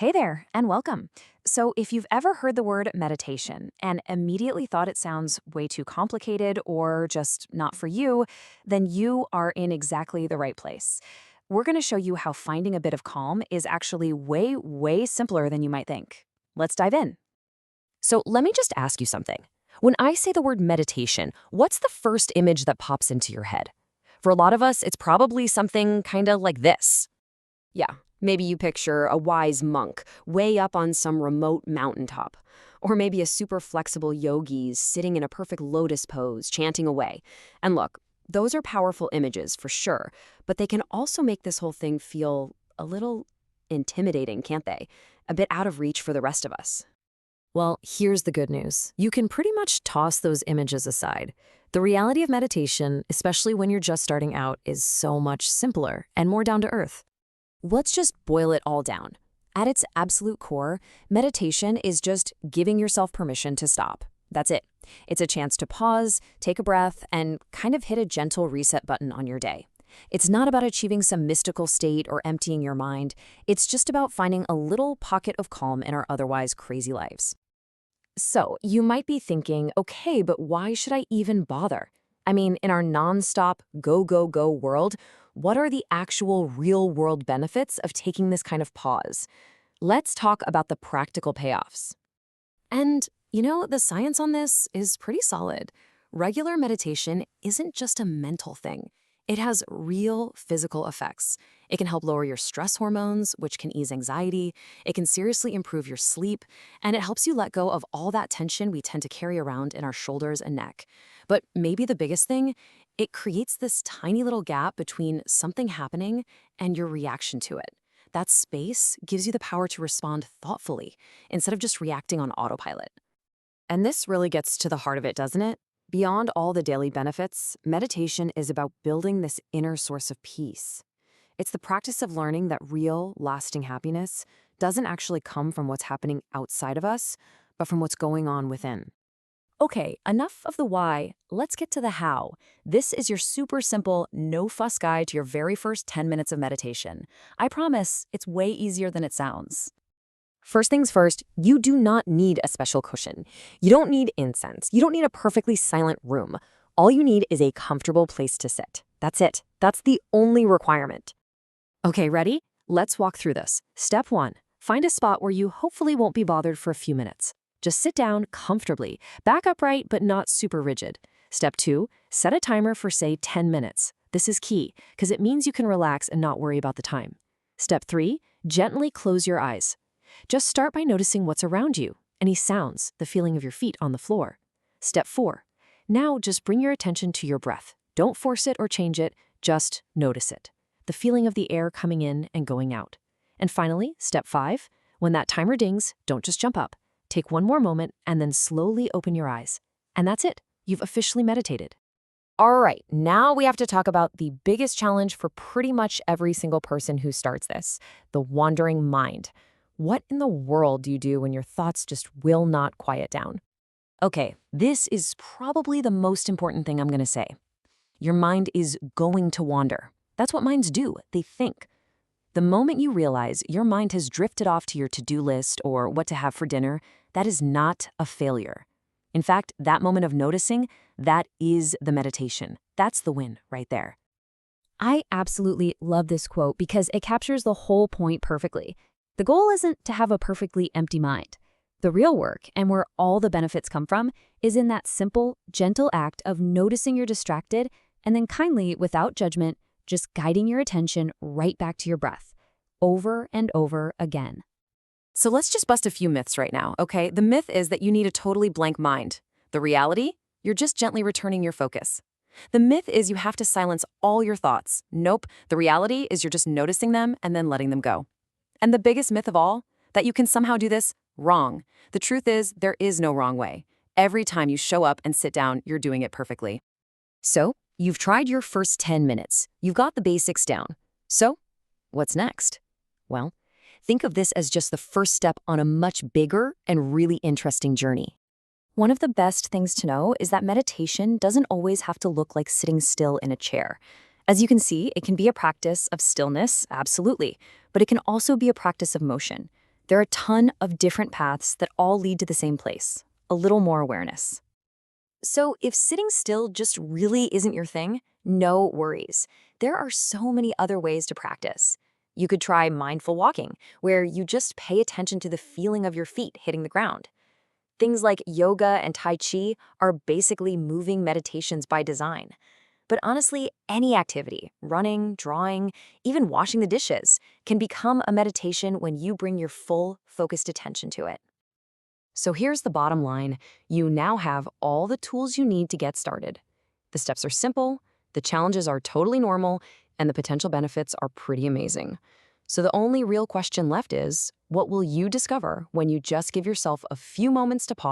Hey there, and welcome. So, if you've ever heard the word meditation and immediately thought it sounds way too complicated or just not for you, then you are in exactly the right place. We're going to show you how finding a bit of calm is actually way, way simpler than you might think. Let's dive in. So let me just ask you something. When I say the word meditation, what's the first image that pops into your head? For a lot of us, it's probably something kind of like this. Yeah, maybe you picture a wise monk way up on some remote mountaintop. Or maybe a super flexible yogi sitting in a perfect lotus pose, chanting away. And look, those are powerful images for sure, but they can also make this whole thing feel a little intimidating, can't they? A bit out of reach for the rest of us. Well, here's the good news. You can pretty much toss those images aside. The reality of meditation, especially when you're just starting out, is so much simpler and more down to earth. Let's just boil it all down. At its absolute core, meditation is just giving yourself permission to stop. That's it. It's a chance to pause, take a breath, and kind of hit a gentle reset button on your day. It's not about achieving some mystical state or emptying your mind. It's just about finding a little pocket of calm in our otherwise crazy lives. So, you might be thinking, okay, but why should I even bother? I mean, in our nonstop go, go, go world, what are the actual real-world benefits of taking this kind of pause? Let's talk about the practical payoffs. And, the science on this is pretty solid. Regular meditation isn't just a mental thing. It has real physical effects. It can help lower your stress hormones, which can ease anxiety. It can seriously improve your sleep, and it helps you let go of all that tension we tend to carry around in our shoulders and neck. But maybe the biggest thing, it creates this tiny little gap between something happening and your reaction to it. That space gives you the power to respond thoughtfully instead of just reacting on autopilot. And this really gets to the heart of it, doesn't it? Beyond all the daily benefits, meditation is about building this inner source of peace. It's the practice of learning that real, lasting happiness doesn't actually come from what's happening outside of us, but from what's going on within. Okay, enough of the why. Let's get to the how. This is your super simple, no-fuss guide to your very first 10 minutes of meditation. I promise, it's way easier than it sounds. First things first, you do not need a special cushion. You don't need incense. You don't need a perfectly silent room. All you need is a comfortable place to sit. That's it. That's the only requirement. Okay, ready? Let's walk through this. Step 1. Find a spot where you hopefully won't be bothered for a few minutes. Just sit down comfortably, back upright but not super rigid. Step 2. Set a timer for, say, 10 minutes. This is key, because it means you can relax and not worry about the time. Step 3. Gently close your eyes. Just start by noticing what's around you, any sounds, the feeling of your feet on the floor. Step 4. Now just bring your attention to your breath. Don't force it or change it, just notice it. The feeling of the air coming in and going out. And finally, step 5. When that timer dings, don't just jump up. Take one more moment and then slowly open your eyes. And that's it. You've officially meditated. All right, now we have to talk about the biggest challenge for pretty much every single person who starts this, the wandering mind. What in the world do you do when your thoughts just will not quiet down? Okay, this is probably the most important thing I'm going to say. Your mind is going to wander. That's what minds do. They think. The moment you realize your mind has drifted off to your to-do list or what to have for dinner, that is not a failure. In fact, that moment of noticing, that is the meditation. That's the win right there. I absolutely love this quote because it captures the whole point perfectly. The goal isn't to have a perfectly empty mind. The real work, and where all the benefits come from, is in that simple, gentle act of noticing you're distracted and then kindly, without judgment, just guiding your attention right back to your breath, over and over again. So let's just bust a few myths right now, okay? The myth is that you need a totally blank mind. The reality? You're just gently returning your focus. The myth is you have to silence all your thoughts. Nope, the reality is you're just noticing them and then letting them go. And the biggest myth of all, that you can somehow do this wrong. The truth is, there is no wrong way. Every time you show up and sit down, you're doing it perfectly. So, you've tried your first 10 minutes. You've got the basics down. So, what's next? Well, think of this as just the first step on a much bigger and really interesting journey. One of the best things to know is that meditation doesn't always have to look like sitting still in a chair. As you can see, it can be a practice of stillness, absolutely, but it can also be a practice of motion. There are a ton of different paths that all lead to the same place, a little more awareness. So if sitting still just really isn't your thing, no worries. There are so many other ways to practice. You could try mindful walking, where you just pay attention to the feeling of your feet hitting the ground. Things like yoga and Tai Chi are basically moving meditations by design. But honestly, any activity, running, drawing, even washing the dishes, can become a meditation when you bring your full, focused attention to it. So here's the bottom line. You now have all the tools you need to get started. The steps are simple, the challenges are totally normal, and the potential benefits are pretty amazing. So the only real question left is, what will you discover when you just give yourself a few moments to pause?